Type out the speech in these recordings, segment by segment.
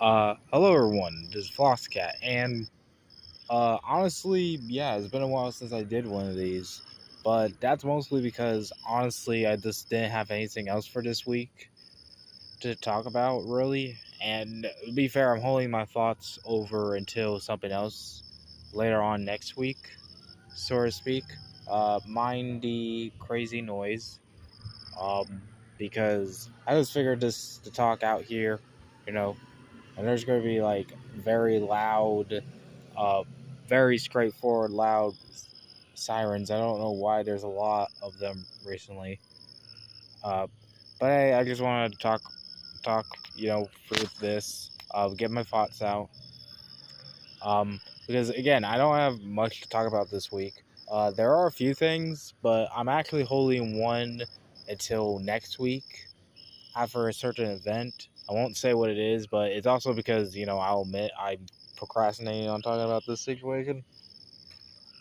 Hello everyone, this is Flosscat, and honestly, yeah, it's been a while since I did one of these, but that's mostly because honestly, I just didn't have anything else for this week to talk about, really. And to be fair, I'm holding my thoughts over until something else later on next week, so to speak. Mind the crazy noise, um, because I just figured this to talk out here, you know, and there's going to be like very loud, uh, very straightforward, loud sirens. I don't know why there's a lot of them recently, uh, but hey, I just wanted to talk, through this, get my thoughts out, because again, I don't have much to talk about this week. There are a few things, but I'm actually holding one until next week after a certain event. I won't say what it is, but it's also because I'll admit I'm procrastinating on talking about this situation.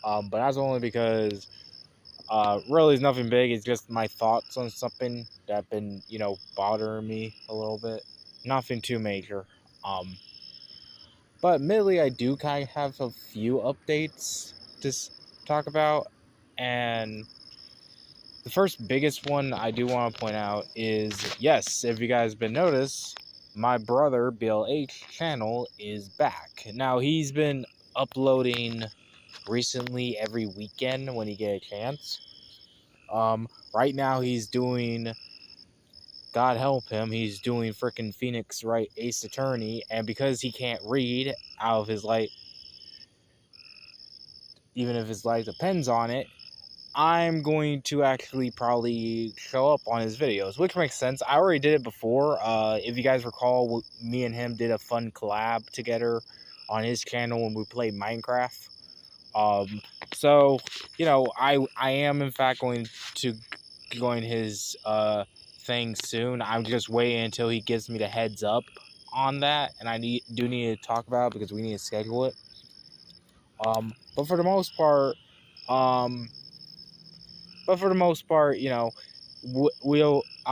But that's only because really it's nothing big. It's just my thoughts on something that have been bothering me a little bit. Nothing too major. Um, but admittedly, I do kind of have a few updates to talk about, and the first biggest one I do want to point out is yes, if you guys been noticed, my brother Bill H channel is back. Now he's been uploading recently every weekend when he get a chance. Right now he's doing, God help him, he's doing freaking Phoenix Wright Ace Attorney, and because he can't read out of his life, even if his life depends on it, I'm going to actually probably show up on his videos, which makes sense. I already did it before. If you guys recall, me and him did a fun collab together on his channel when we played Minecraft. Um, so I am in fact going to join his thing soon. I'm just waiting until he gives me the heads up on that, and I do need to talk about it because we need to schedule it. But for the most part, um, I'll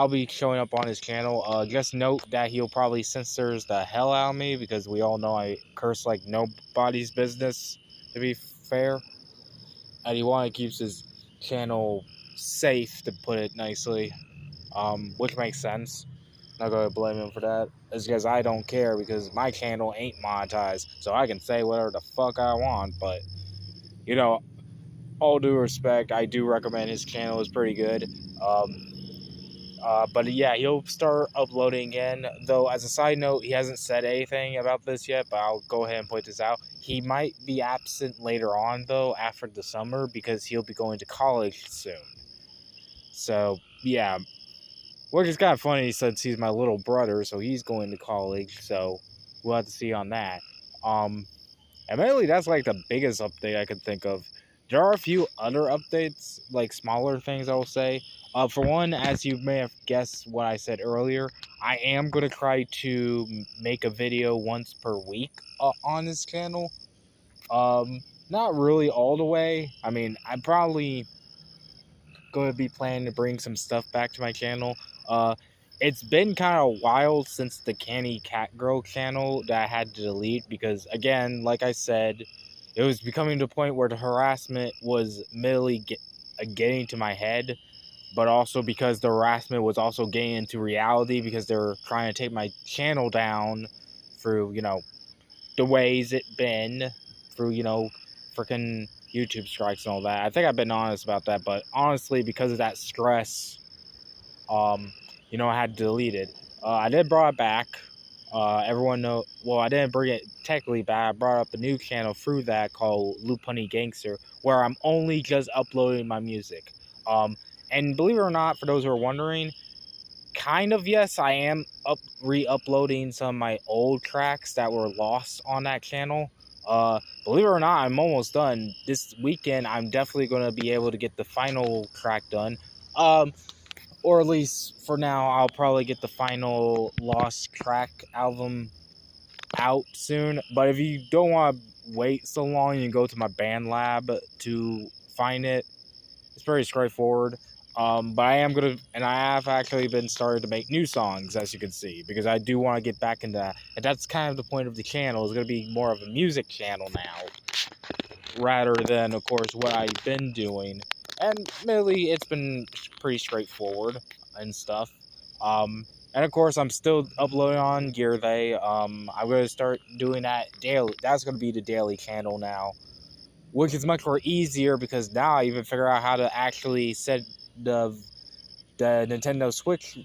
be showing up on his channel. Just note that he'll probably censors the hell out of me because we all know I curse like nobody's business. To be fair, and he want to keep his channel safe, to put it nicely, which makes sense. Not gonna blame him for that. It's because I don't care because my channel ain't monetized, so I can say whatever the fuck I want. But you know, all due respect, I do recommend his channel is pretty good. Um, but yeah, he'll start uploading again. Though, as a side note, he hasn't said anything about this yet, but I'll go ahead and point this out. He might be absent later on, though, after the summer, because he'll be going to college soon. So, yeah. Which is kind of funny since he's my little brother, so he's going to college, so we'll have to see on that. Um, Admittedly, that's like the biggest update I could think of. There are a few other updates, like smaller things I will say. For one, as you may have guessed what I said earlier, I am going to try to make a video once per week on this channel. Not really all the way. I mean, I'm probably going to be planning to bring some stuff back to my channel. It's been kind of wild since the Canny Cat Girl channel that I had to delete because, again, like I said, it was becoming to the point where the harassment was merely getting to my head, but also because the harassment was also getting into reality because they were trying to take my channel down through, the ways it been, through, freaking YouTube strikes and all that. I think I've been honest about that, but honestly, because of that stress, um, I had to delete it. I did brought it back. Everyone know. Well, I didn't bring it technically back. I brought up a new channel through that called Loop Honey Gangster, where I'm only just uploading my music. And believe it or not, for those who are wondering, kind of yes, I am re-uploading some of my old tracks that were lost on that channel. Believe it or not, I'm almost done. This weekend, I'm definitely going to be able to get the final track done. Or at least for now, I'll probably get the final Lost Track album out soon. But if you don't want to wait so long, you can go to my band lab to find it. It's pretty straightforward. But I am gonna, and I have actually been started to make new songs, as you can see, because I do want to get back into that. And that's kind of the point of the channel. Is gonna be more of a music channel now, rather than, of course, what I've been doing. And mainly, it's been pretty straightforward and stuff. And of course, I'm still uploading on GearThay. I'm gonna start doing that daily. That's gonna be the daily channel now, which is much more easier because now I even figure out how to actually set the Nintendo Switch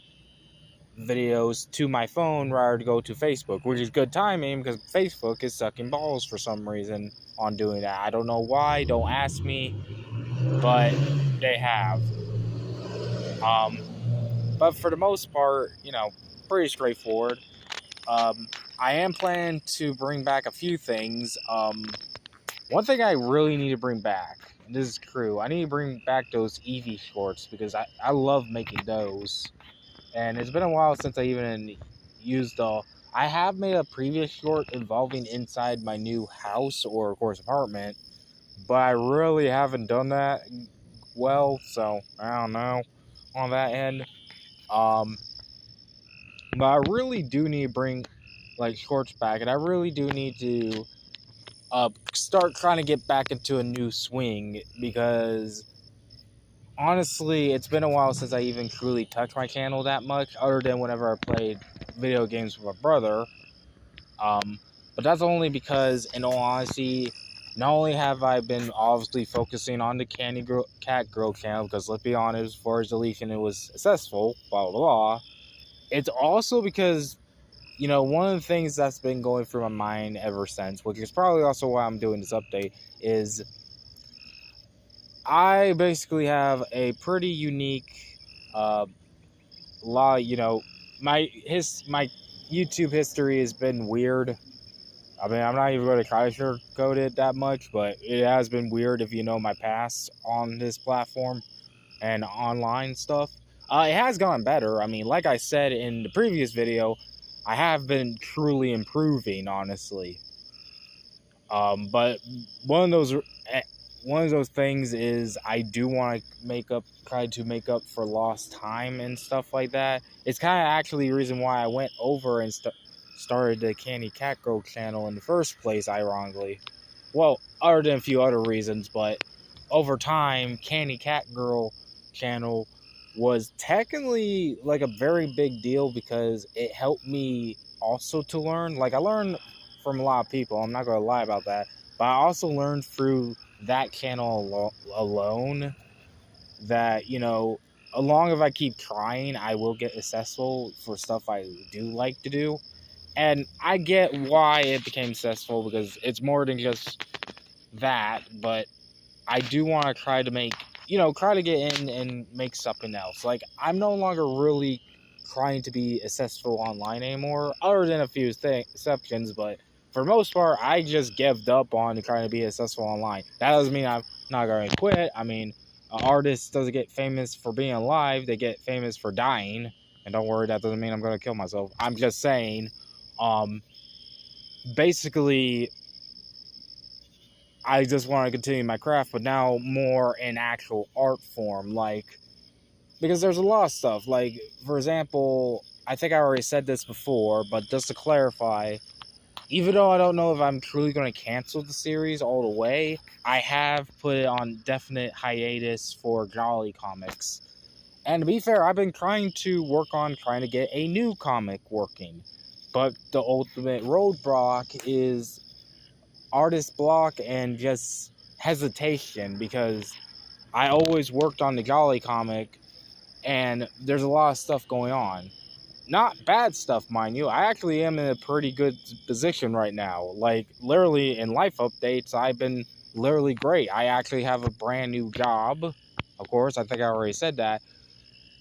videos to my phone rather to go to Facebook, which is good timing because Facebook is sucking balls for some reason on doing that. I don't know why, don't ask me, but they have. Um, but for the most part, pretty straightforward. I am planning to bring back a few things. One thing I really need to bring back, and this is true, I need to bring back those Eevee shorts because I love making those. And it's been a while since I even used the... I have made a previous short involving inside my new house or, of course, apartment, but I really haven't done that well, so I don't know on that end. But I really do need to bring, like, shorts back, and I really do need to start trying to get back into a new swing because honestly, it's been a while since I even truly touched my channel that much, other than whenever I played video games with my brother. But that's only because, in all honesty, not only have I been obviously focusing on the Cat Girl channel, because let's be honest, for deletion it was successful, blah blah blah. It's also because, one of the things that's been going through my mind ever since, which is probably also why I'm doing this update, is I basically have a pretty unique law. My YouTube history has been weird. I mean, I'm not even going to try to sugarcoat it that much, but it has been weird if you know my past on this platform and online stuff. It has gotten better. I mean, like I said in the previous video, I have been truly improving, honestly. But one of those things is I do want to try to make up for lost time and stuff like that. It's kind of actually the reason why I went over and started the Candy Cat Girl channel in the first place, ironically. Well, other than a few other reasons, but over time, Candy Cat Girl channel was technically like a very big deal because it helped me also to learn. Like, I learned from a lot of people, I'm not going to lie about that, but I also learned through that channel alone that, along if I keep trying, I will get successful for stuff I do like to do. And I get why it became successful because it's more than just that, but I do want to try to try to get in and make something else. Like, I'm no longer really trying to be successful online anymore, other than a few exceptions, but for the most part, I just gave up on trying to be successful online. That doesn't mean I'm not going to quit. I mean, an artist doesn't get famous for being alive, they get famous for dying. And don't worry, that doesn't mean I'm going to kill myself. I'm just saying, basically, I just want to continue my craft, but now more in actual art form, because there's a lot of stuff, like, for example, I think I already said this before, but just to clarify, even though I don't know if I'm truly going to cancel the series all the way, I have put it on definite hiatus for Jolly Comics. And to be fair, I've been trying to get a new comic working, but the ultimate roadblock is artist block and just hesitation, because I always worked on the Jolly comic and there's a lot of stuff going on. Not bad stuff, mind you. I actually am in a pretty good position right now. Like, literally in life updates, I've been literally great. I actually have a brand new job. Of course, I think I already said that.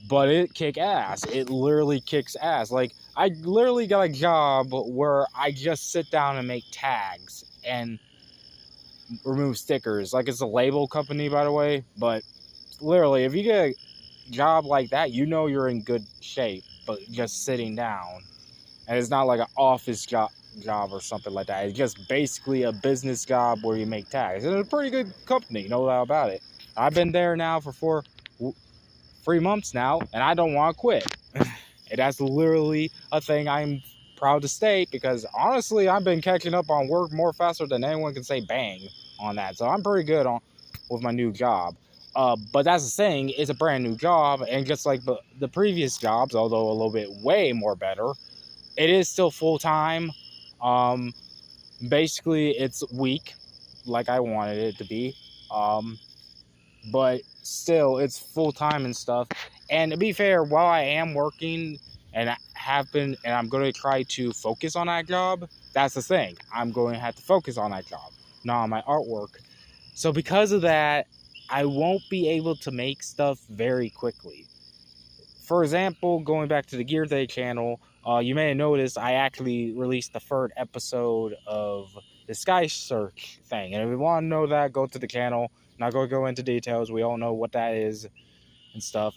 But it kick ass. It literally kicks ass. Like, I literally got a job where I just sit down and make tags and remove stickers. Like, it's a label company, by the way, but literally, if you get a job like that, you're in good shape, but just sitting down. And it's not like an office job or something like that. It's just basically a business job where you make tags. It's a pretty good company, no doubt about it. I've been there now for 3 months now, and I don't want to quit. And that's literally a thing I'm proud to state, because honestly, I've been catching up on work more faster than anyone can say bang on that. So I'm pretty good with my new job. But that's the thing, it's a brand new job, and just like the previous jobs, although a little bit way more better, it is still full-time. Basically, it's week, like I wanted it to be. But still, it's full-time and stuff. And to be fair, while I am working and I have been, and I'm going to try to focus on that job, that's the thing. I'm going to have to focus on that job, not on my artwork. So because of that, I won't be able to make stuff very quickly. For example, going back to the Gear Day channel, you may have noticed I actually released the third episode of the Sky Search thing. And if you want to know that, go to the channel. Not going to go into details. We all know what that is and stuff.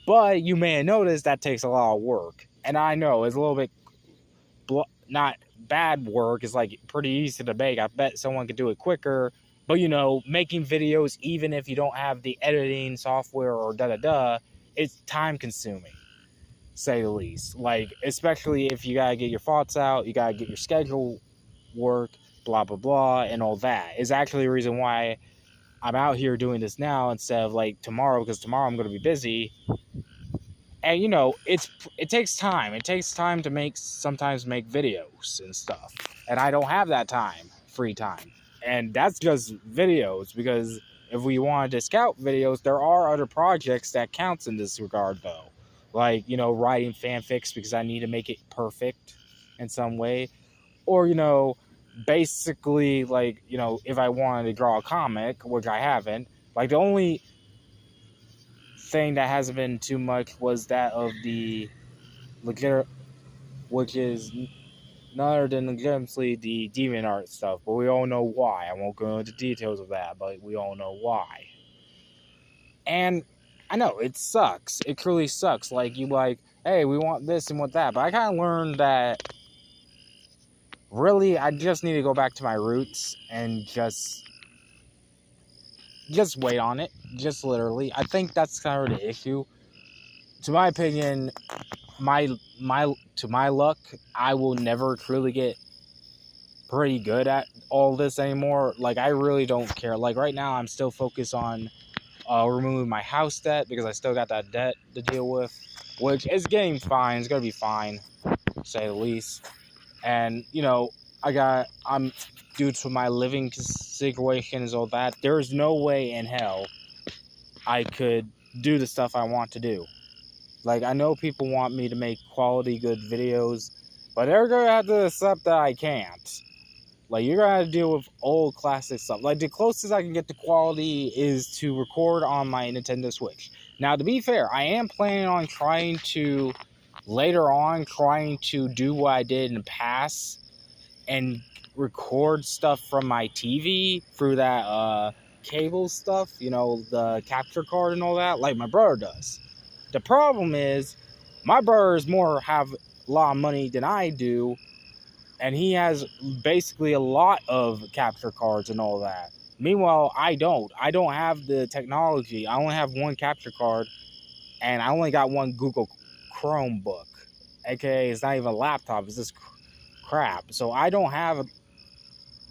But you may have noticed that takes a lot of work. And I know it's a little bit not bad work. It's like pretty easy to make. I bet someone could do it quicker. But you know, making videos, even if you don't have the editing software or it's time consuming, say the least. Like, especially if you gotta get your thoughts out, you gotta get your schedule work, blah blah blah, and all that. Is actually the reason why I'm out here doing this now instead of like tomorrow, because tomorrow I'm going to be busy. And you know, it takes time. It takes time to sometimes make videos and stuff. And I don't have that time, free time. And that's just videos, because if we wanted to scout videos, there are other projects that counts in this regard though. Like, you know, writing fanfics because I need to make it perfect in some way. Or, you know, basically, like, you know, if I wanted to draw a comic, which I haven't, like, the only thing that hasn't been too much was that of the which is none other than legitimately the DeviantArt stuff, but we all know why. I won't go into details of that, but we all know why. And I know it sucks. It truly sucks. Like, you like, hey, we want this and want that, but I kind of learned that really, I just need to go back to my roots and just wait on it. Just literally. I think that's kind of the issue. To my opinion, to my luck, I will never truly get pretty good at all this anymore. Like, I really don't care. Like, right now, I'm still focused on removing my house debt, because I still got that debt to deal with, which is getting fine. It's gonna be fine, to say the least. And, you know, I'm due to my living situations, all that, there's no way in hell I could do the stuff I want to do. Like, I know people want me to make quality, good videos, but they're gonna have to accept that I can't. Like, you're gonna have to deal with old classic stuff. Like, the closest I can get to quality is to record on my Nintendo Switch. Now, to be fair, I am planning on later on, trying to do what I did in the past and record stuff from my TV through that cable stuff, you know, the capture card and all that, like my brother does. The problem is, my brother have a lot of money than I do, and he has basically a lot of capture cards and all that. Meanwhile, I don't have the technology. I only have one capture card, and I only got one Google Chromebook, aka it's not even a laptop, it's just crap. So I don't have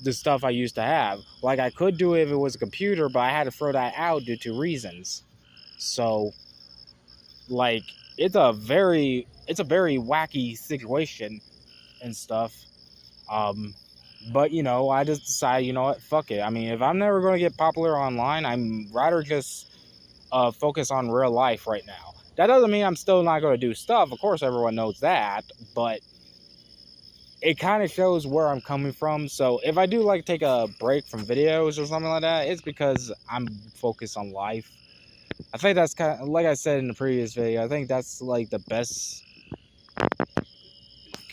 the stuff I used to have. Like, I could do it if it was a computer, but I had to throw that out due to reasons. So, like, it's a very wacky situation and stuff. But, you know, I just decided, you know what, fuck it. I mean, if I'm never going to get popular online, I'm rather just focus on real life right now. That doesn't mean I'm still not going to do stuff. Of course, everyone knows that, but it kind of shows where I'm coming from. So if I do like take a break from videos or something like that, it's because I'm focused on life. I think that's kind of, like I said in the previous video, I think that's like the best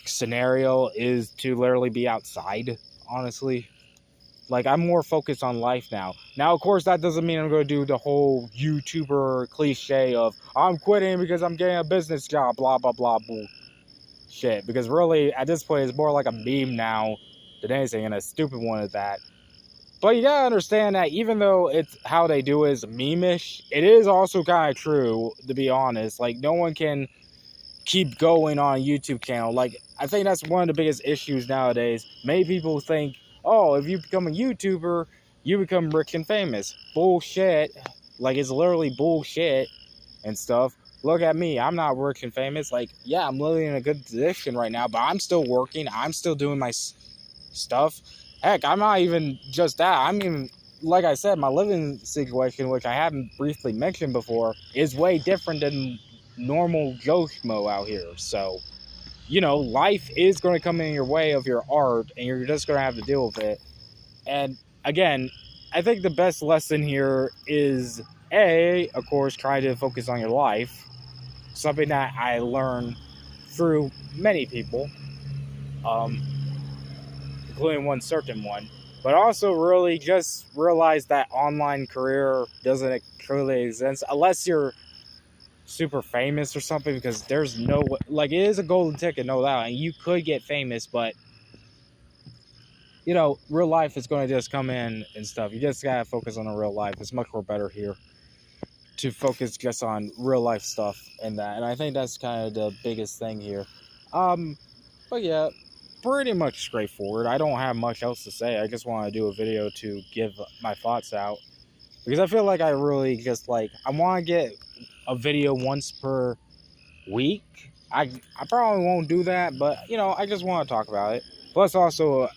scenario, is to literally be outside, honestly. Like, I'm more focused on life now. Now, of course, that doesn't mean I'm going to do the whole YouTuber cliche of, I'm quitting because I'm getting a business job, blah, blah, blah, boo. Shit, because really, at this point, it's more like a meme now than anything, and a stupid one at that. But you gotta understand that even though it's how they do is meme-ish, it is also kind of true, to be honest. Like, no one can keep going on a YouTube channel. Like, I think that's one of the biggest issues nowadays. Many people think, oh, if you become a YouTuber, you become rich and famous. Bullshit. Like, it's literally bullshit and stuff. Look at me. I'm not rich and famous. Like, yeah, I'm living in a good position right now, but I'm still working. I'm still doing my stuff. Heck, I'm not even just that. I'm even, like I said, my living situation, which I haven't briefly mentioned before, is way different than normal Joe Schmo out here. So, you know, life is going to come in your way of your art, and you're just going to have to deal with it. And again, I think the best lesson here is of course, try to focus on your life. Something that I learned through many people, um, including one certain one. But also, really just realize that online career doesn't truly exist unless you're super famous or something, because there's no, like, it is a golden ticket, no doubt, and you could get famous, but you know, real life is going to just come in and stuff. You just gotta focus on the real life. It's much more better here to focus just on real life stuff and that, and I think that's kind of the biggest thing here. But yeah, pretty much straightforward. I don't have much else to say. I just want to do a video to give my thoughts out, because I feel like I really just, like, I want to get a video once per week. I probably won't do that, but you know, I just want to talk about it. Plus, also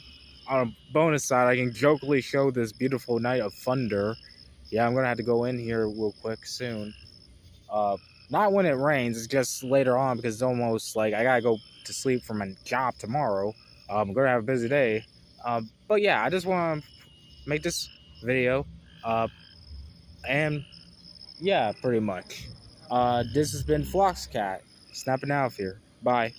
on a bonus side, I can jokingly show this beautiful night of thunder. Yeah, I'm gonna have to go in here real quick soon. Not when it rains. It's just later on, because it's almost like I gotta go to sleep for my job tomorrow. I'm gonna have a busy day. But yeah, I just want to make this video. And yeah, pretty much. This has been Floxcat, snapping out of here. Bye.